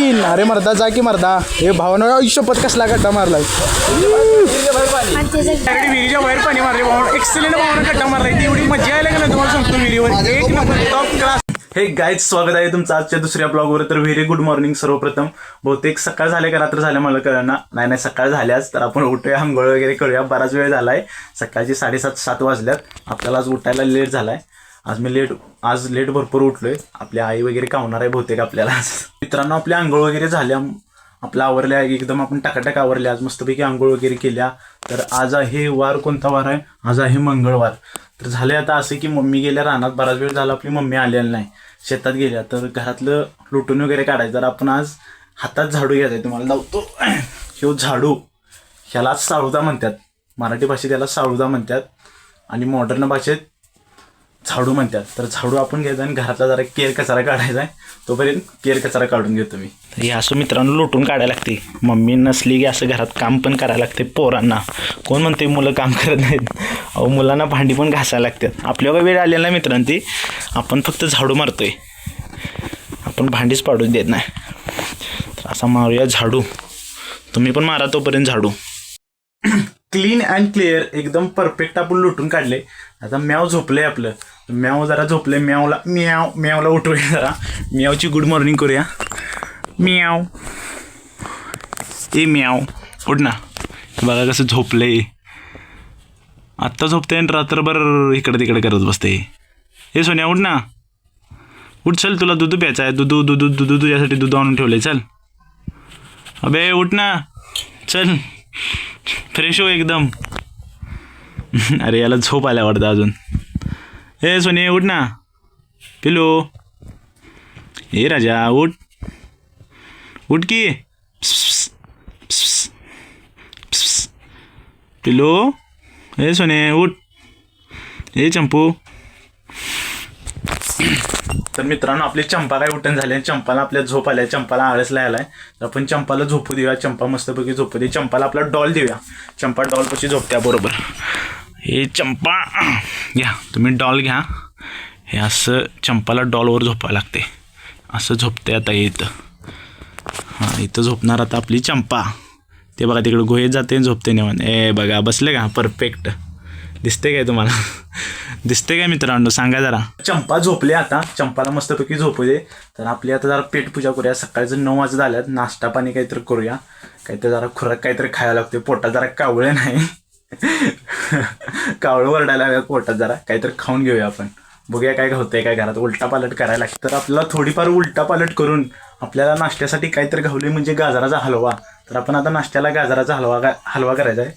Clean. अरे मर्दा जा की मर्दा. हे भावना शपथ कसला गड्डा मारलाय. विहिरीच्या बाहेर पाणी मारले भावना. एक्सलेंट भावना गड्डा मारलाय. एवढी मजा आली का नाही तुम्हाला सांगतो विहिरीवर. एक नंबर टॉप क्लास. हे गाईज स्वागत आहे तुमचं आजच्या दुसऱ्या ब्लॉगवर. तर व्हेरी गुड मॉर्निंग सर्वप्रथम. बहुतेक सकाळ झाले का रात्र झाल्या मला कळना. नाही सकाळ झाल्याच. तर आपण उठूया, आंघोळ वगैरे करूया. बराच वेळ झालाय. सकाळची 7:30 वाजल्यात. आपल्याला आज उठायला लेट झालाय. आज लेट भरपूर उठलोय. आपली आई वगैरे कावणार आहे बहुतेक आपल्याला. मित्रांनो आपली आंघोळ वगैरे झाल्या, आपल्या आवरल्या एकदम. आपण टाकाटाक आवरल्या. आज मस्तपैकी आंघोळ वगैरे केल्या. तर आज आहे वार, कोणता वार आहे? आज आहे मंगळवार. तर झाले आता असे की मम्मी गेल्या रानात. बराच वेळ झाला आपली मम्मी आलेली नाही, शेतात गेल्या. तर घरातलं लुटून वगैरे काढायचं. तर आपण आज हातात झाडू घ्यायचा आहे. तुम्हाला लावतो ह्यो झाडू. ह्यालाच साळुदा म्हणतात. मराठी भाषेत याला साळुदा म्हणतात आणि मॉडर्न भाषेत झाडू म्हणतात. तर झाडू आपण घ्यायचा आणि घरातला जरा केर कचरा काढायचा आहे. तोपर्यंत केर कचरा काढून घेतो मी. हे असं मित्रांनो लुटून काढायला लागते. मम्मी नसली की असं घरात काम पण करायला लागते पोरांना. कोण म्हणते मुलं काम करत नाहीत? अहो मुलांना भांडी पण घासायला लागतात. आपल्याला वेळ आलेला नाही मित्रांनो. ती आपण फक्त झाडू मारतोय, आपण भांडीच पाडून देत नाही. तर असा मारूया झाडू. तुम्ही पण मारा तोपर्यंत झाडू. क्लीन अँड क्लिअर एकदम परफेक्ट आपण लुटून काढले. आता म्याव झोपलंय आपलं. म्याव जरा झोपले. म्यावला उठवूया जरा. म्यावची गुड मॉर्निंग करूया. म्याव ए म्याव उठ ना. बघा कसं झोपलंय. आत्ता झोपते आणि रात्रभर इकडे तिकडे करत बसते. हे सोन्या उठ ना. उठ चल, तुला दूध प्यायचं आहे. दूध तुझ्यासाठी दूध आणून ठेवलंय. चल अबे उठ ना. चल फ्रेश हो एकदम. अरे याला झोप आल्या वाटतं अजून. ए सोने उठ ना. पिलो ए राजा उठ. उठ की. पिलो ए सोने उठ. ए चंपू. तर मित्रांनो आपली चंपा काय उठण झाली. चंपाला आपल्या झोप आल्या. चंपाला आळस लायलाय. तर आपण चंपाला झोपू देऊया. चंपा मस्तपैकी झोपू दे. चंपाला आपला डॉल देऊया. चंपा डॉलपाशी झोपत्या बरोबर. हे चंपा घ्या, तुम्ही डॉल घ्या. हे असं चंपाला डॉलवर झोपावं लागते. असं झोपते आता इथं. हां इथं झोपणार आता आपली चंपा. ते बघा तिकडे गुहेत जाते झोपते निवांत. ए बघा बसले का परफेक्ट. दिसते काय तुम्हाला? दिसते काय मित्रांनो सांगा जरा. चंपा झोपले आता. चंपाला मस्तपैकी झोपू दे. तर आपली आता जरा पेटपूजा करूया. सकाळचं 9 वाजता झाल्यात. नाश्ता पाणी काहीतरी करूया. काहीतरी जरा खुराक काहीतरी खायला लागते. पोटात जरा कावळे नाही. कावळं वरडायला लागल्यात पोटात. जरा काहीतरी खाऊन घेऊया आपण. बघूया काय होतंय काय घरात. उलटापालट करायला लागतं. तर आपल्याला थोडीफार उलटापालट करून आपल्याला नाश्त्यासाठी काहीतरी घावले म्हणजे गाजराचा हलवा. तर आपण आता नाश्त्याला गाजराचा हलवा करायचा आहे.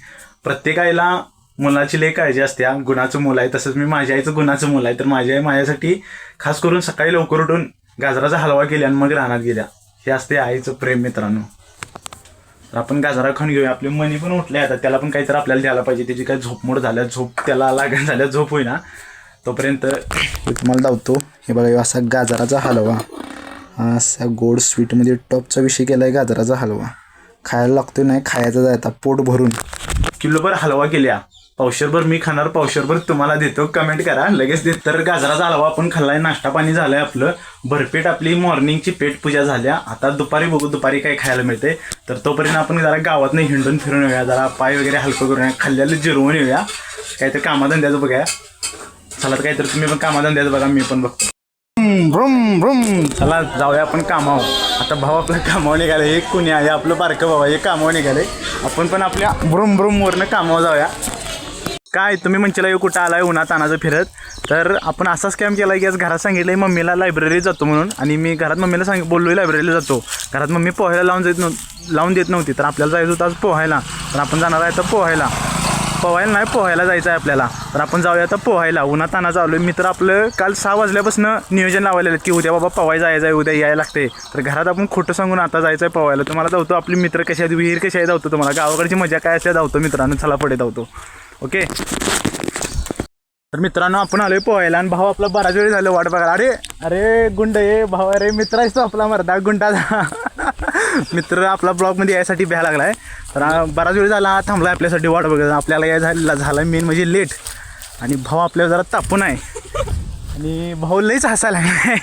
प्रत्येकाला मुलाची लई काळजी असते. गुणाचं मूल आहे. तसंच मी माझ्या आईचं गुणाचं मूल आहे. तर माझी आई माझ्यासाठी खास करून सकाळी लवकर उठून गाजराचा हलवा केल्या आणि मग रानात गेल्या. हे असते आईचं प्रेम मित्रांनो. तर आपण गाजरा खाऊन घेऊया. आपली मनी पण उठले आता. त्याला पण काहीतरी आपल्याला द्यायला पाहिजे. त्याची काय झोपमोड झाल्या. झोप त्याला लागण झाल्या. झोप होईना तोपर्यंत तुम्हाला लावतो. हे बघा असा गाजराचा हलवा. असा गोड स्वीटमध्ये टॉपचा विषय केला आहे गाजराचा हलवा. खायला लागतो नाही खायचा जायचा पोट भरून. किलोभर हलवा केल्या. पावशेरभर मी खाणार, पावशेरभर तुम्हाला देतो. कमेंट करा लगेच देत. तर गाजराचा हलवा आपण खाल्लाय. नाश्ता पाणी झालंय आपलं. भरपेट आपली मॉर्निंगची पेटपूजा झाल्या. आता दुपारी बघू दुपारी काय खायला मिळते. तर तोपर्यंत आपण जरा गावातनं हिंडून फिरून येऊया. जरा पाय वगैरे हलकं करूया. खाल्ल्याला जिरवून येऊया. काहीतरी कामाधंद्याचं बघा. चला तर काहीतरी तुम्ही पण कामाधंद्याचं बघा. मी पण बघतो. चला जाऊया आपण कामावर. आता भाऊ आपलं कामावर निघाले. एक कुणी आहे आपलं बारकं भाऊ आहे. कामावर निघाले. आपण पण आपल्या वरनं कामावर जाऊया. काय तुम्ही म्हणशीला कुठं आलाय उन्हात तानाचं फिरत. तर आपण असाच कॅम्प केला की आज घरात सांगितलं मम्मीला लायब्ररीत जातो म्हणून. आणि मी घरात मम्मीला बोललोय लायब्ररीला जातो. घरात मम्मी पोहायला लावून देत नव्हती. तर आपल्याला जायचं होतं आज पोहायला. तर आपण जाणार आहे तर पोहायला जायचं आहे आपल्याला. तर आपण जाऊया आता पोहायला. उन्हात ताना चालू आहे. मित्र आपलं काल 6 वाजल्यापासून नियोजन लावलेलं की उद्या बाबा पोहायला जायचं आहे, उद्या यायला लागते. तर घरात आपण खोटं सांगून आता जायचं आहे पोहायला. तुम्हाला जाऊतो आपली मित्र कशा आहेत, विहीर कशा आहे जाऊतो. तुम्हाला गावाकडची मजा काय असते जाऊतो मित्रांनो. चला पुढे जाऊतो. ओके तर मित्रांनो आपण आलोय पोहायला. आणि भाऊ आपला बराच वेळ झालं वाट बघा. अरे गुंड ये भाऊ. अरे मित्र आहेस तो आपला मर्दा गुंडाचा. मित्र आपला ब्लॉगमध्ये यायसाठी भ्या लागलाय. तर बराच वेळ झाला थांबला आपल्यासाठी वाट बघत. आपल्याला या झाला मेन म्हणजे लेट. आणि भाऊ आपल्याला जरा तापून आहे. आणि भाऊ लईच हसायला लागलाय.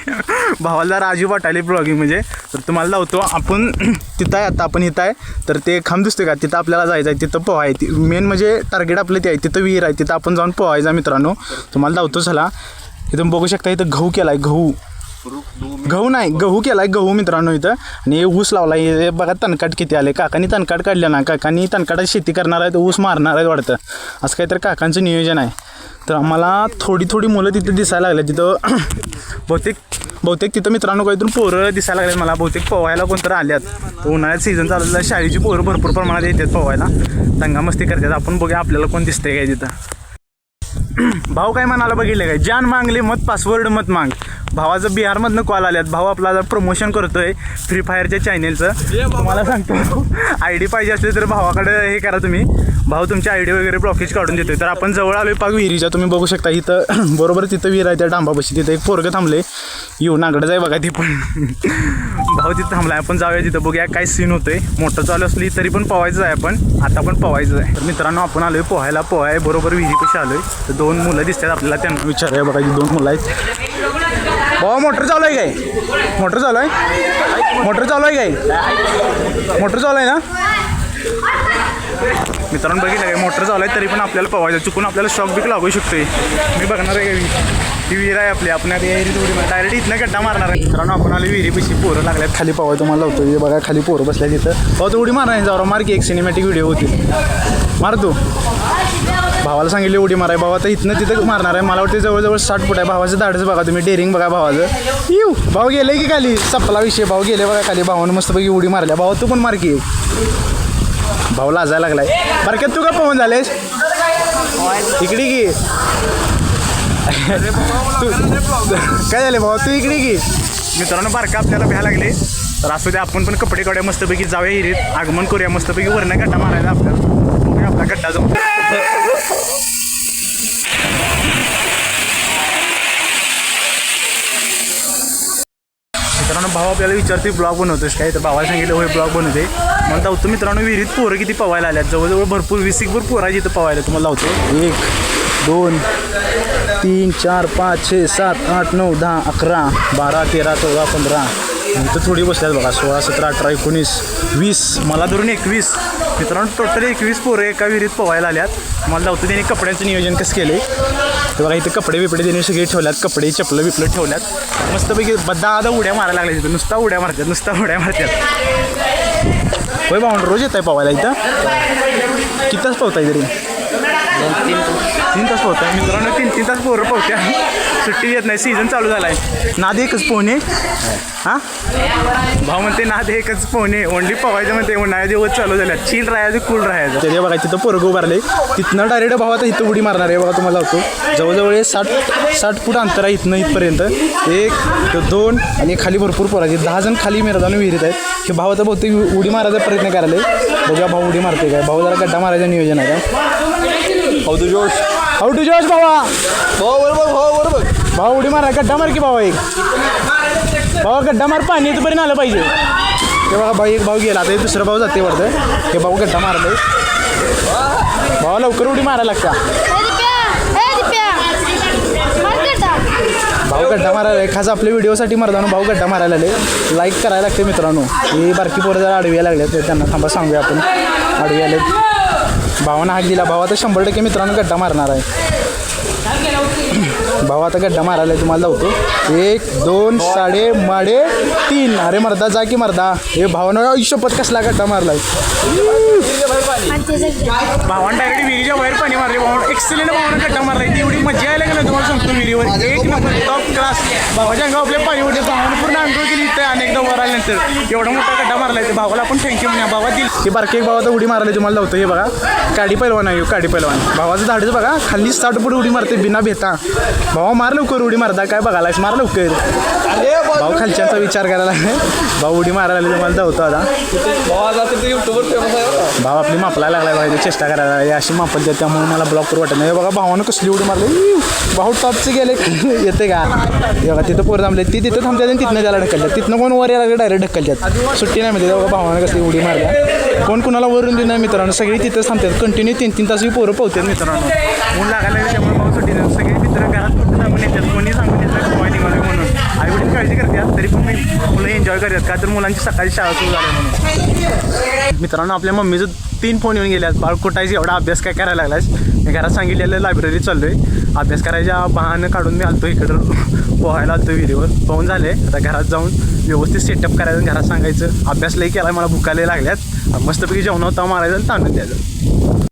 भावाला राजू वाटायले ब्लॉगिंग म्हणजे. तर तुम्हाला लावतो आपण तिथं आहे. आता आपण इथं आहे तर ते खांब दिसतोय का, तिथं आपल्याला जायचं आहे. तिथं पोहा आहे. मेन म्हणजे टार्गेट आपलं ते आहे. तिथं विहीर आहे, तिथं आपण जाऊन पोहायचं मित्रांनो. तुम्हाला लावतो चला. इथून बघू शकता इथं गहू केला आहे. गहू केला आहे गहू मित्रांनो इथं. आणि ऊस लावला आहे. बघा तणकाट किती आले. काकांनी तणकाट काढलं ना. काकांनी तणकाटाची शेती करणार आहेत, ऊस मारणार आहेत वाटतं. असं काहीतरी काकांचं नियोजन आहे. तर आम्हाला थोडी मुलं तिथं दिसायला लागले. तिथं बहुतेक तिथं मित्रांनो काहीतून पोरं दिसायला लागले मला. बहुतेक पोहायला कोणतरी आल्यात. तर उन्हाळ्यात सीझन चालू झाला, शाळेची पोरं भरपूर प्रमाणात येतात पोहायला, दंगामस्ती करतात. आपण बघूया आपल्याला कोण दिसतंय काय तिथं. भाऊ काय म्हणाला बघितलं काय, जान मागले मत पासवर्ड मत माग. भावाचं बिहारमधनं कॉल आल्यात. भाऊ आपला प्रमोशन करतोय फ्री फायरच्या चॅनेलचं. तुम्हाला सांगतो आयडी पाहिजे असले तर भावाकडे हे करा तुम्ही. भाऊ तुमची आयडी वगैरे ब्लॉकेज काढून देतोय. तर आपण जवळ आलोय पाक विहिरीच्या. तुम्ही बघू शकता इथं बरोबर तिथं विहीर आहे त्या डांबापाशी. तिथं एक पोरगं थांबले. येऊ नागडं आहे बघा ती पण. भाऊ तिथं थांबलाय. आपण जाऊया तिथं, बघूया काय सीन होतोय. मोठं चालू असली तरी पण पोहायचं आहे. आपण आता पण पोहायचं आहे. तर मित्रांनो आपण आलोय पोहायला. पोहाय बरोबर विहिरीपाशी आलोय. तर 2 मुलं दिसतात आपल्याला. त्यांना विचारूया. बघा ही 2 मुलं आहेत. भाऊ मोटर चालू आहे काय? मोटर चालू आहे काय? मोटर चालू आहे ना मित्रांनो. बघितलं काय, मोटर चालू आहे तरी पण आपल्याला पोहायचं. चुकून आपल्याला शॉक बिक लागू शकतोय. मी बघणार आहे का ही विहीर आहे आपली. आपण डायरेक्ट इथनं गड्डा मारणार आहे. मित्रांनो आपण आले विहिरीपाशी. पोरं लागल्यात खाली पोहाय. तुम्हाला लावतो हे बघा खाली पोरं बसल्या तिथं. भाऊ तू उडी मारणार आहे जाऊ मार की. एक सिनेमॅटिक व्हिडिओ होती. मार तू. भावाला सांगितले उडी माराय. भावा आता इथनं तिथं मारणार आहे. मला वाटतं जवळजवळ 60 फूट आहे. भावाचं धाडच बघा तुम्ही. डेअरिंग बघा भावाचं. येऊ भाऊ गेले की खाली. सपला विषय. भाऊ गेले बघा खाली. भावानं मस्तपैकी उडी मारल्या. भावा तू पण मार की. भाऊ लाजायला लागलाय. बरक्यात तू का पोहून झालेस इकडे की. काय झाले भाऊ तू इकडे की. मित्रांनो बारका आपल्याला भ्यायला लागले. तर असू दे आपण पण कपडे काढूया मस्तपैकी. जाऊया हिरीत आगमन करूया मस्तपैकी. वरनं गड्डा मारायला आपल्याला. आपला गड्डा जाऊ. मित्रांनो भाऊ आपल्याला विचारते ब्लॉग बनवतोस काय. तर भावाला सांगितलं होय ब्लॉग बनवते. मला लावतो मित्रांनो विहिरीत पोरं किती पवायला आल्यात. जवळजवळ भरपूर 20 पोरं इथं पवायला. तुम्हाला लावतो 1 2 3 4 5 6 7 8 9 10 11 12 13 14 15. इथं थोडी बसल्यात बघा. 16 17 18 19 20. मला धरून 21. मित्रांनो टोटल 21 पोरं एका विहिरीत पोहायला आल्यात. मला लावतो त्यांनी कपड्यांचं नियोजन कसं केलं. तर बघा इथं कपडे बिपडे त्यांनी सगळे ठेवल्यात. कपडे चपलं बिपलं ठेवल्यात. मस्तपैकी बद्दा उड्या मारायला लागल्या तिथं. नुसता उड्या मारतात. होय भाऊ रोज येत आहे पोहायला इथं. किती तास पोहताय तरी? 3 तास पोहताय. मित्रांनो 3 तास पोरं पोहत्या. सुट्टी येत नाही. सीझन चालू झाला आहे. नाद एकच पोहणे. हां भाऊ म्हणते नाद एकच पोहणे. ओनली पोहायचं म्हणते. उन्हाळ्या दिवस चालू झाल्यात. चिल राहायचं कूल राहायचं. ते बघा तिथं पोरगं उभारले. तिथनं डायरेक्ट भाऊ आता इथं उडी मारणार आहे. बघा तुम्हाला लावतो. जवळजवळ 60 फूट अंतर आहे इथनं इथपर्यंत. 1 2 आणि खाली भरपूर पोराचे 10 जण खाली मिरदानं विहिरीत आहेत. हे भाऊ आता बहुतेक उडी मारायचा प्रयत्न करायला. बघा भाऊ उडी मारते काय. भाऊ जरा गड्डा मारायचं नियोजन आहे का. हाऊ टू जोश भावा. बरोबर भाऊ उडी मारा. गड्डा मार की भावा. एक भावा गड्डा मार. पाणी इथपर्यंत आलं पाहिजे. हे बघा एक भाऊ गेला. आता दुसरा भाऊ जाते वाटतं. हे भाऊ गड्डा मारले. भावा लवकर उडी मारायला लागता. भाऊ गड्डा मारायला खास आपल्या व्हिडिओसाठी मर्दानो भाऊ गड्डा मारायला आले. लाईक करायला लागते मित्रांनो. ही बारकी पोरं जरा आडवी लागले. तर त्यांना थांबा सांगूया आपण. आडवी आले. भावानं हाक दिला. भाऊ आता 100% मित्रांनो गड्डा मारणार आहे. भाऊ आता गड्डा मारायला तुम्हाला लावतो. 1 2 साडे माडे 3. अरे मर्दा जा की मर्दा. हे भावानं आयुष्यपत कसला गड्डा मारलाय. भावानं डायरेक्ट विहिरीच्या बाहेर पाणी मारले. भावानं एक्सलेंट भावानं गड्डा मारलाय. ती एवढी मजा यायला गेलं तुम्हाला सांगतो. विहिरीवर 1 नंबर टॉप क्लास. भावाच्या अंगावर आपले पाणी उडले. भावानं पूर्ण अंघोळ केली. इथं अनेकदा वर आल्यानंतर एवढा मोठा गड्डा मारलाय. ते भावाला आपण थँक्यू म्हणा. भावा दिल हे बारके एक भावाचा उडी मारले तुम्हाला लावतो. हे बघा काडी पैलवान आहे. काडी पैलवान भावाचं धाडच बघा. खाली 60 फूट उडी मारते बिना भेता. भावा मार लवकर उडी मारता. काय बघायलास मार लवकर. भाऊ खालच्यांचा विचार करायला भाऊ उडी मारायला तुम्हाला धावतो आता. भाऊ आपली मापलायला लागलाय. भाई चेष्टा करायला अशी मापल द्या. त्यामुळे मला ब्लॉक करू वाटत नाही. बघा भावानं कसली उडी मारली. भाऊ टॉपचे गेले. येते का बघा तिथं पोरं थांबले. ती तिथं थांबतात आणि तिथनं त्याला ढकलतात. तिथनं कोण वर यायला डायरेक्ट ढकलतात. सुट्टी नाही माहिती. बघा भावानं कसली उडी मारल्या. कोण कुणाला वरून देऊ नाही मित्रांनो. सगळी तिथंच थांबतात. कंटिन्यू 3-3 तास पोरं पोहतात मित्रांनो. ऊन लागायला त्यामुळे भाऊ सुट्टी सगळे मित्र घरात कुठं सांगून येतात. कोणी सांगून येतात पण काळजी करतात तरी पण मुलं एन्जॉय करतात का तर मुलांची सकाळी शाळा सुरू झाली म्हणून. मित्रांनो आपल्या मम्मीचं 3 फोन येऊन गेल्यात. बाळ कुठायची एवढा अभ्यास काय करायला लागलास. मी घरात सांगितलेलं लायब्ररी चाललोय. अभ्यास करायच्या बहाणं काढून मी आलतो इकडं पोहायला आलतो विहिरीवर. पोहून झाले आता घरात जाऊन व्यवस्थित सेटअप करायचं. घरात सांगायचं अभ्यास लई केला मला भुका लई लागल्यात. मस्तपैकी जेवण होता मारायचं आणि तांदून द्यायचं.